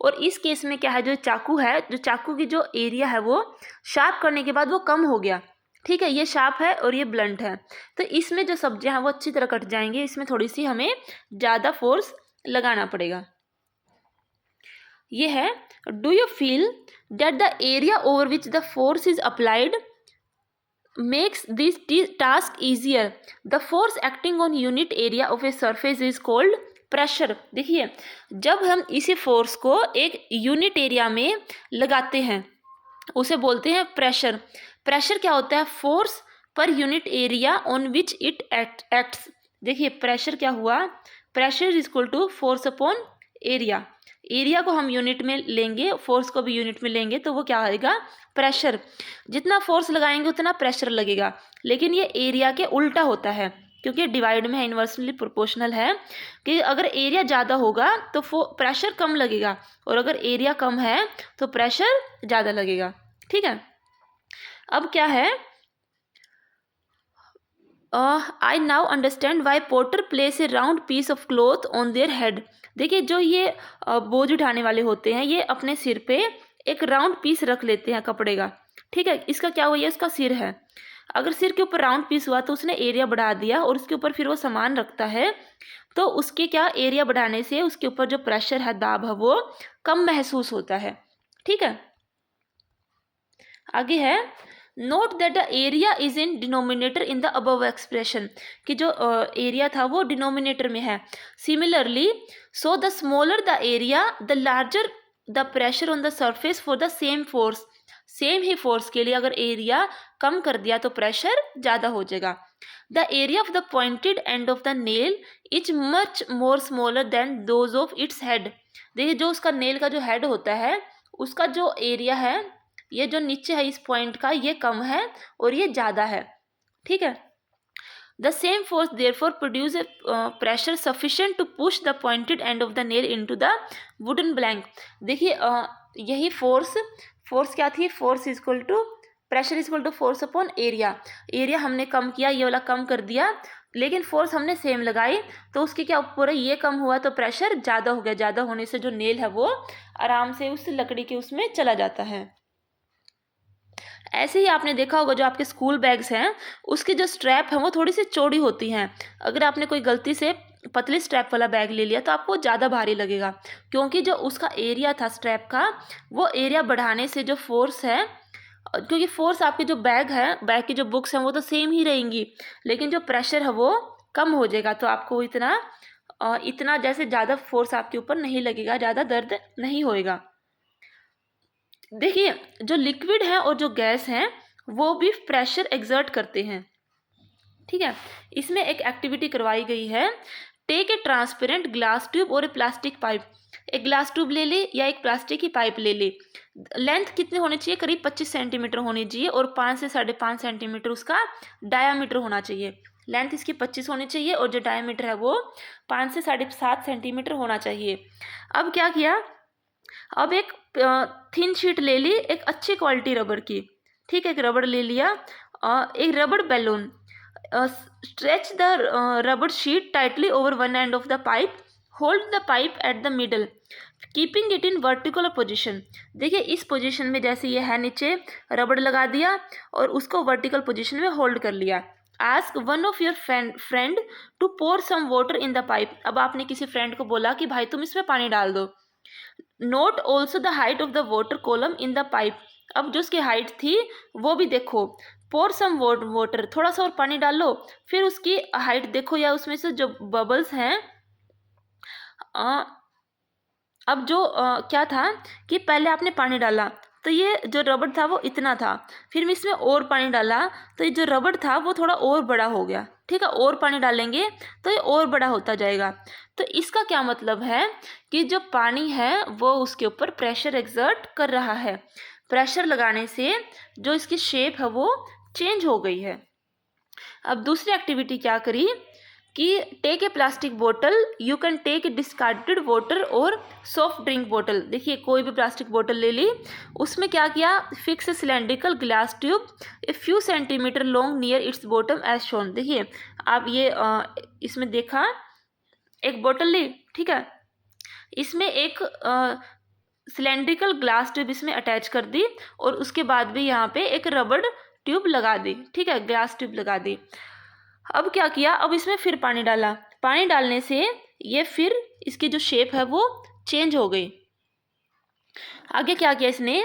और इस केस में क्या है, जो चाकू है, जो चाकू की जो एरिया है वो शार्प करने के बाद वो कम हो गया, ठीक है, ये शार्प है और ये ब्लंट है, तो इसमें जो सब्जियां हैं वो अच्छी तरह कट जाएंगे, इसमें थोड़ी सी हमें ज़्यादा फोर्स लगाना पड़ेगा। ये है, do you feel that the area over which the force is applied makes this task easier. The force acting on unit area of a surface is called pressure. देखिए जब हम इसी फोर्स को एक यूनिट एरिया में लगाते हैं उसे बोलते हैं प्रेशर। प्रेशर क्या होता है, force per unit area on which it acts. देखिए प्रेशर क्या हुआ, pressure is equal to force upon area. Area को हम यूनिट में लेंगे, फोर्स को भी यूनिट में लेंगे, तो वो क्या आएगा, प्रेशर। जितना फोर्स लगाएंगे उतना प्रेशर लगेगा, लेकिन ये एरिया के उल्टा होता है, क्योंकि डिवाइड में है, इन्वर्सली प्रोपोर्शनल है कि अगर एरिया ज़्यादा होगा तो प्रेशर कम लगेगा, और अगर एरिया कम है तो प्रेशर ज़्यादा लगेगा, ठीक है। अब क्या है, I now understand why potter place a round piece of cloth on their head. देखिए जो ये बोझ उठाने वाले होते हैं ये अपने सिर पे एक राउंड पीस रख लेते हैं कपड़े का, ठीक है। इसका क्या हुआ, ये इसका सिर है, अगर सिर के ऊपर राउंड पीस हुआ तो उसने एरिया बढ़ा दिया, और उसके ऊपर फिर वो सामान रखता है, तो उसके क्या एरिया बढ़ाने से उसके ऊपर जो प्रेशर है, दाब है, वो कम महसूस होता है, ठीक है। आगे है, note that the area is in denominator in the above expression, कि जो एरिया था वो डिनोमिनेटर में है। Similarly so the smaller the area the larger the pressure on the surface for the same force. Same he force के लिए अगर area कम कर दिया तो प्रेशर ज़्यादा हो जाएगा। The area of the pointed end of the nail is much more smaller than those of its head. देखिए जो उसका नेल का जो हेड होता है उसका जो एरिया है, ये जो नीचे है इस पॉइंट का, ये कम है और ये ज़्यादा है, ठीक है। The same force therefore produce a pressure sufficient to push the pointed end of the nail into the wooden plank. देखिए यही फोर्स क्या थी, force is equal to pressure is equal to force upon area. Area हमने कम किया, ये वाला कम कर दिया, लेकिन फोर्स हमने सेम लगाई, तो उसकी क्या पूरा ये कम हुआ तो प्रेशर ज़्यादा हो गया। ज़्यादा होने से जो नेल है वो आराम से उस लकड़ी के उसमें चला जाता है। ऐसे ही आपने देखा होगा जो आपके स्कूल बैग्स हैं उसकी जो स्ट्रैप है वो थोड़ी सी चौड़ी होती हैं। अगर आपने कोई गलती से पतली स्ट्रैप वाला बैग ले लिया तो आपको ज़्यादा भारी लगेगा, क्योंकि जो उसका एरिया था स्ट्रैप का, वो एरिया बढ़ाने से जो फोर्स है, क्योंकि फोर्स आपके जो बैग है, बैग की जो बुक्स हैं वो तो सेम ही रहेंगी, लेकिन जो प्रेशर है वो कम हो जाएगा, तो आपको इतना जैसे ज़्यादा फोर्स आपके ऊपर नहीं लगेगा, ज़्यादा दर्द नहीं होएगा। देखिए जो लिक्विड है और जो गैस हैं वो भी प्रेशर एक्सर्ट करते हैं, ठीक है। इसमें एक एक्टिविटी करवाई गई है, take a transparent glass tube और ए प्लास्टिक पाइप। एक ग्लास ट्यूब ले ले या एक प्लास्टिक की पाइप ले ले। लेंथ कितने होने चाहिए? करीब 25 सेंटीमीटर होनी चाहिए और 5 से 5.5 सेंटीमीटर उसका डायामीटर होना चाहिए। लेंथ इसकी 25 होनी चाहिए और जो डायामीटर है वो 5 से 7.5 सेंटीमीटर होना चाहिए। अब क्या किया, अब एक थिन शीट ले ली, एक अच्छी क्वालिटी रबर की, ठीक है, एक रबड़ ले लिया, एक रबड़ balloon, stretch the rubber sheet tightly over one end of the pipe, hold the pipe at the middle, keeping it in vertical position। देखिए इस पोजीशन में जैसे ये है नीचे रबड़ लगा दिया और उसको वर्टिकल पोजीशन में होल्ड कर लिया। Ask one of your friend to pour some water in the pipe. अब आपने किसी फ्रेंड को बोला कि भाई तुम इसमें पानी डाल दो। Note also the height of the water column in the pipe. अब जो उसकी हाइट थी वो भी देखो। पोर सम वाटर, थोड़ा सा और पानी डाल लो, फिर उसकी हाइट देखो या उसमें से जो बबल्स हैं। अब जो क्या था कि पहले आपने पानी डाला तो ये जो रबड़ था वो इतना था, फिर मैं इसमें और पानी डाला तो ये जो रबड़ था वो थोड़ा और बड़ा हो गया, ठीक है, और पानी डालेंगे तो ये और बड़ा होता जाएगा। तो इसका क्या मतलब है कि जो पानी है वो उसके ऊपर प्रेशर एक्सर्ट कर रहा है। प्रेशर लगाने से जो इसकी शेप है वो चेंज हो गई है। अब दूसरी एक्टिविटी क्या करी कि टेक ए प्लास्टिक बोतल, you can take a discarded water और सॉफ्ट ड्रिंक बोतल। देखिए कोई भी प्लास्टिक बोतल ले ली, उसमें क्या किया, fix a cylindrical glass tube a few centimetre long near its bottom as shown. देखिए आप ये इसमें देखा, एक बोतल ली, ठीक है, इसमें एक सिलेंड्रिकल ग्लास ट्यूब इसमें अटैच कर दी और उसके बाद भी यहाँ पे एक रबड़ ट्यूब लगा दी, ठीक है, ग्लास ट्यूब लगा दी। अब क्या किया, अब इसमें फिर पानी डाला, पानी डालने से ये फिर इसकी जो शेप है वो चेंज हो गई। आगे क्या किया इसने,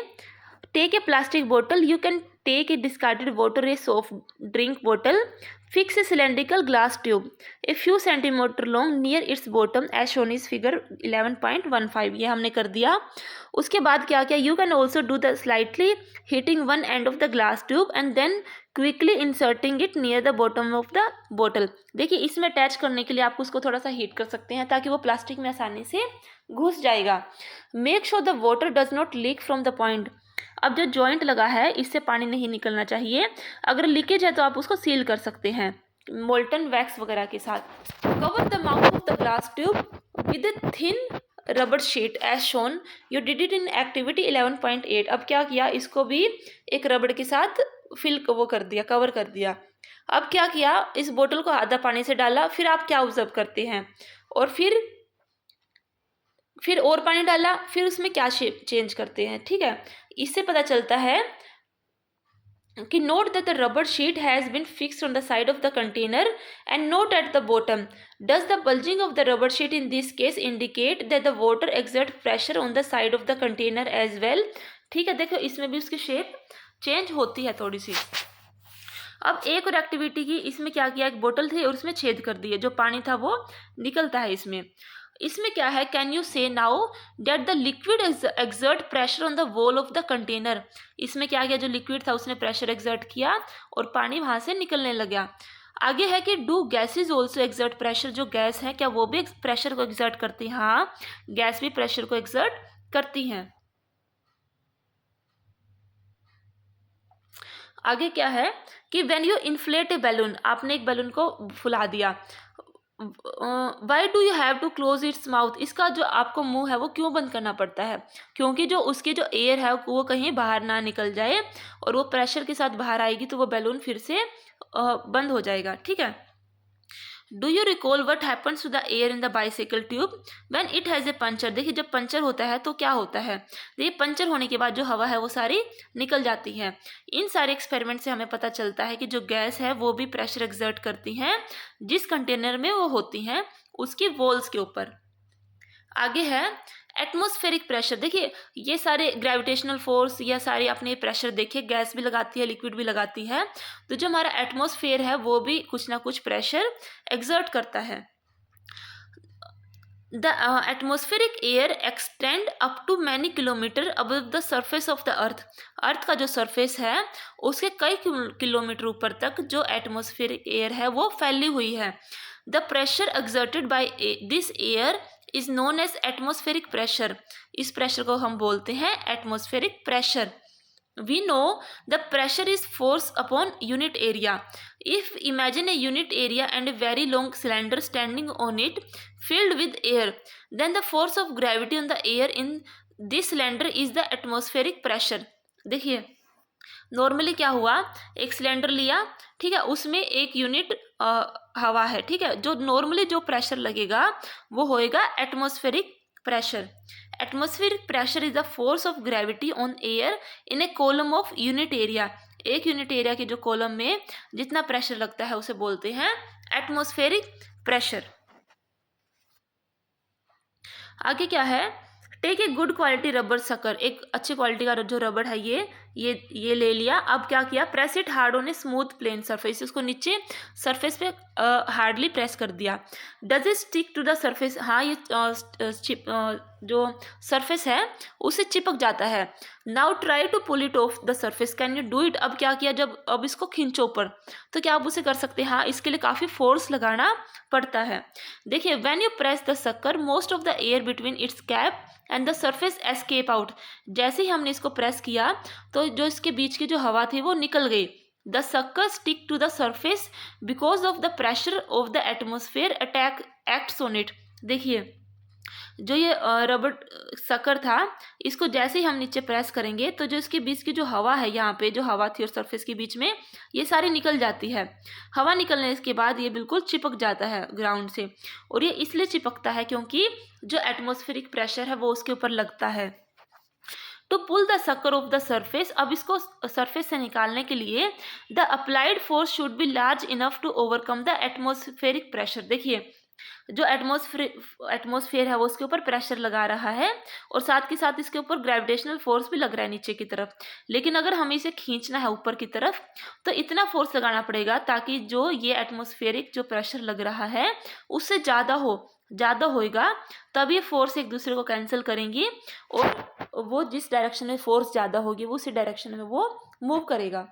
टेक ए प्लास्टिक बोतल, you can take a discarded water a soft drink bottle, fix a cylindrical glass tube a few centimetre long near its bottom as shown is figure 11.15। ये हमने कर दिया। उसके बाद क्या किया, you can also do the slightly heating one end of the glass tube and then quickly inserting it near the bottom of the bottle. देखिए इसमें अटैच करने के लिए आप उसको थोड़ा सा हीट कर सकते हैं ताकि वो प्लास्टिक में आसानी से घुस जाएगा। Make sure the water does not leak from the point. अब जो जॉइंट लगा है इससे पानी नहीं निकलना चाहिए, अगर लीकेज है तो आप उसको सील कर सकते हैं मोल्टन वैक्स वगैरह के साथ। Cover the mouth of the glass tube with a thin rubber sheet as shown, you did it in activity 11.8। अब क्या किया, इसको भी एक रबड़ के साथ वो कर दिया, कवर कर दिया। अब क्या किया, इस बोतल को आधा पानी से डाला, फिर आप क्या ऑब्जर्व करते हैं, और फिर और पानी डाला, फिर उसमें क्या शेप चेंज करते हैं, ठीक है। इससे पता चलता है कि note that the rubber sheet has been fixed on the side of the container and not at the bottom. Does the bulging of the rubber sheet in this case indicate that the water exert pressure on the side of the container as well. ठीक है, देखो इसमें भी उसकी shape change होती है थोड़ी सी। अब एक और एक्टिविटी की, इसमें क्या किया, एक बोतल थी और उसमें छेद कर दिए, जो पानी था वो निकलता है इसमें क्या है, कैन यू से now that the liquid exert pressure on the wall of the container. इसमें क्या किया, जो लिक्विड था उसने प्रेशर एक्सर्ट किया और पानी वहां से निकलने लगा। आगे है कि do gases also exert pressure. जो गैस है क्या वो भी प्रेशर को एक्सर्ट करती हैं? हाँ, गैस भी प्रेशर को एक्सर्ट करती हैं। आगे क्या है कि when you inflate a balloon, आपने एक बैलून को फुला दिया, why do you have to close its mouth. इसका जो आपको मुंह है वो क्यों बंद करना पड़ता है? क्योंकि जो उसकी जो एयर है वो कहीं बाहर ना निकल जाए, और वो प्रेशर के साथ बाहर आएगी तो वो बैलून फिर से बंद हो जाएगा, ठीक है। Do you recall what happens to the air in the bicycle tube when it has a puncture. देखिए जब पंचर होता है तो क्या होता है, देखिए पंचर होने के बाद जो हवा है वो सारी निकल जाती है। इन सारे एक्सपेरिमेंट से हमें पता चलता है कि जो गैस है वो भी प्रेशर एक्सर्ट करती हैं जिस कंटेनर में वो होती हैं उसकी वॉल्स के ऊपर। आगे है एटमॉस्फेरिक प्रेशर। देखिए ये सारे ग्रेविटेशनल फोर्स या सारे अपने प्रेशर देखिए, गैस भी लगाती है लिक्विड भी लगाती है, तो जो हमारा एटमॉस्फेयर है वो भी कुछ ना कुछ प्रेशर एक्सर्ट करता है। The atmospheric air extend up to many kilometre above the surface of the earth. Earth का जो सरफेस है उसके कई किलोमीटर ऊपर तक जो एटमॉस्फेरिक एयर है वो फैली हुई है। The pressure exerted by this air is known as atmospheric pressure. इस प्रेशर को हम बोलते हैं atmospheric pressure. We know the pressure is force upon unit area. If imagine a unit area and a very long cylinder standing on it filled with air, then the force of gravity on the air in this cylinder is the atmospheric pressure. देखिए normally क्या हुआ, एक cylinder लिया, ठीक है, उसमें एक unit हवा है, ठीक है, जो नॉर्मली जो प्रेशर लगेगा वो होएगा atmospheric pressure. Atmospheric pressure is the force of gravity on air in A column of unit area. एक यूनिट एरिया के जो कॉलम में जितना प्रेशर लगता है उसे बोलते हैं एटमॉस्फेरिक प्रेशर। आगे क्या है, take a good quality rubber sucker. एक अच्छी क्वालिटी का जो रबर है ये ले लिया। अब क्या किया, press it hard on a smooth plane surface. इसको नीचे सरफेस पे हार्डली प्रेस कर दिया। Does it stick to the surface. हाँ ये जो सरफेस है उसे चिपक जाता है। Now try to pull it off the surface, can you do it. अब क्या किया, जब अब इसको खींचो ऊपर तो क्या आप उसे कर सकते हैं, हाँ इसके लिए काफ़ी फोर्स लगाना पड़ता है। देखिए when you press the sucker most of the air between its cap and the surface escape out. जैसे ही हमने इसको प्रेस किया तो जो इसके बीच की जो हवा थी वो निकल गई। The sucker stick to the surface because of the pressure of the atmosphere attack acts on it. देखिए जो ये रबर सकर था इसको जैसे ही हम नीचे प्रेस करेंगे तो जो इसके बीच की जो हवा है, यहाँ पे जो हवा थी और सरफेस के बीच में, ये सारी निकल जाती है। हवा निकलने के बाद ये बिल्कुल चिपक जाता है ग्राउंड से, और ये इसलिए चिपकता है क्योंकि जो एटमॉस्फेरिक प्रेशर है वो उसके ऊपर लगता है। To pull the sucker off the surface, अब इसको सरफेस से निकालने के लिए the applied force should be large enough to overcome the atmospheric pressure. देखिए जो एटमॉस्फेयर है वो उसके ऊपर प्रेशर लगा रहा है और साथ के साथ इसके ऊपर ग्रेविटेशनल फोर्स भी लग रहा है नीचे की तरफ। लेकिन अगर हमें इसे खींचना है ऊपर की तरफ तो इतना फोर्स लगाना पड़ेगा ताकि जो ये एटमॉस्फेरिक जो प्रेशर लग रहा है उससे ज़्यादा होएगा, तब ये फोर्स एक दूसरे को कैंसिल करेंगी और वो जिस डायरेक्शन में फोर्स ज़्यादा होगी वो उसी डायरेक्शन में वो मूव करेगा।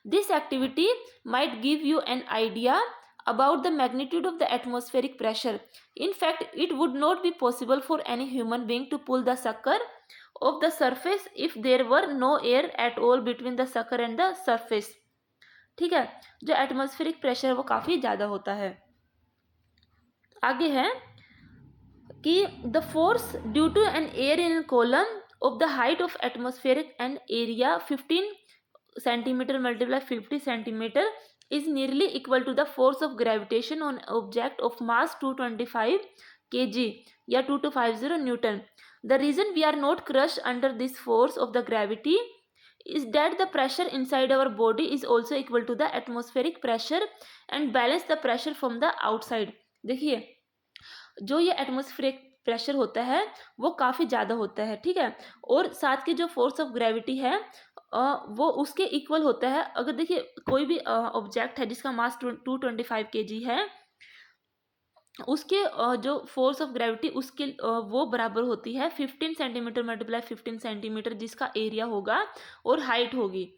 This activity might give you an idea about the magnitude of the atmospheric pressure. In fact, it would not be possible for any human being to pull the sucker of the surface if there were no air at all between the sucker and the surface. ठीक है, जो atmospheric pressure वो काफ़ी ज़्यादा होता है। आगे है कि the force due to an air in a column of the height of atmospheric and area 15 centimeter multiply 50 centimeter is nearly equal to the force of gravitation on object of mass 225 kg या 2250 Newton. The reason we are not crushed under this force of the gravity is that the pressure inside our body is also equal to the atmospheric pressure and balance the pressure from the outside. देखिए जो ये atmospheric pressure होता है वो काफ़ी ज़्यादा होता है, ठीक है, और साथ की जो फोर्स ऑफ ग्रेविटी है वो उसके इक्वल होता है। अगर देखिए कोई भी ऑब्जेक्ट है जिसका मास 225 kg है, उसके जो फोर्स ऑफ ग्रेविटी उसके वो बराबर होती है 15 सेंटीमीटर मल्टीप्लाई 15 सेंटीमीटर जिसका एरिया होगा और हाइट होगी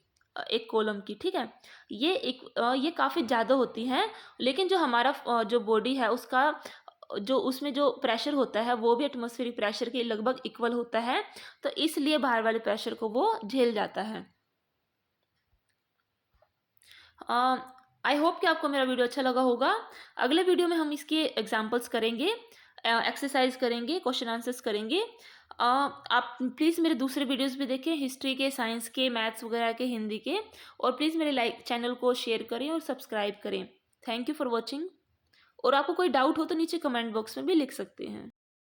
एक कॉलम की, ठीक है। ये काफ़ी ज़्यादा होती हैं, लेकिन जो हमारा जो बॉडी है उसका जो उसमें जो प्रेशर होता है वो भी एटमॉस्फेरिक प्रेशर के लगभग इक्वल होता है, तो इसलिए बाहर वाले प्रेशर को वो झेल जाता है। आई होप कि आपको मेरा वीडियो अच्छा लगा होगा। अगले वीडियो में हम इसके एग्जांपल्स करेंगे, एक्सरसाइज करेंगे, क्वेश्चन आंसर्स करेंगे। आप प्लीज़ मेरे दूसरे वीडियोस भी देखें, हिस्ट्री के, साइंस के, मैथ्स वगैरह के, हिंदी के, और प्लीज़ मेरे चैनल को शेयर करें और सब्सक्राइब करें। Thank you for watching. और आपको कोई डाउट हो तो नीचे कमेंट बॉक्स में भी लिख सकते हैं।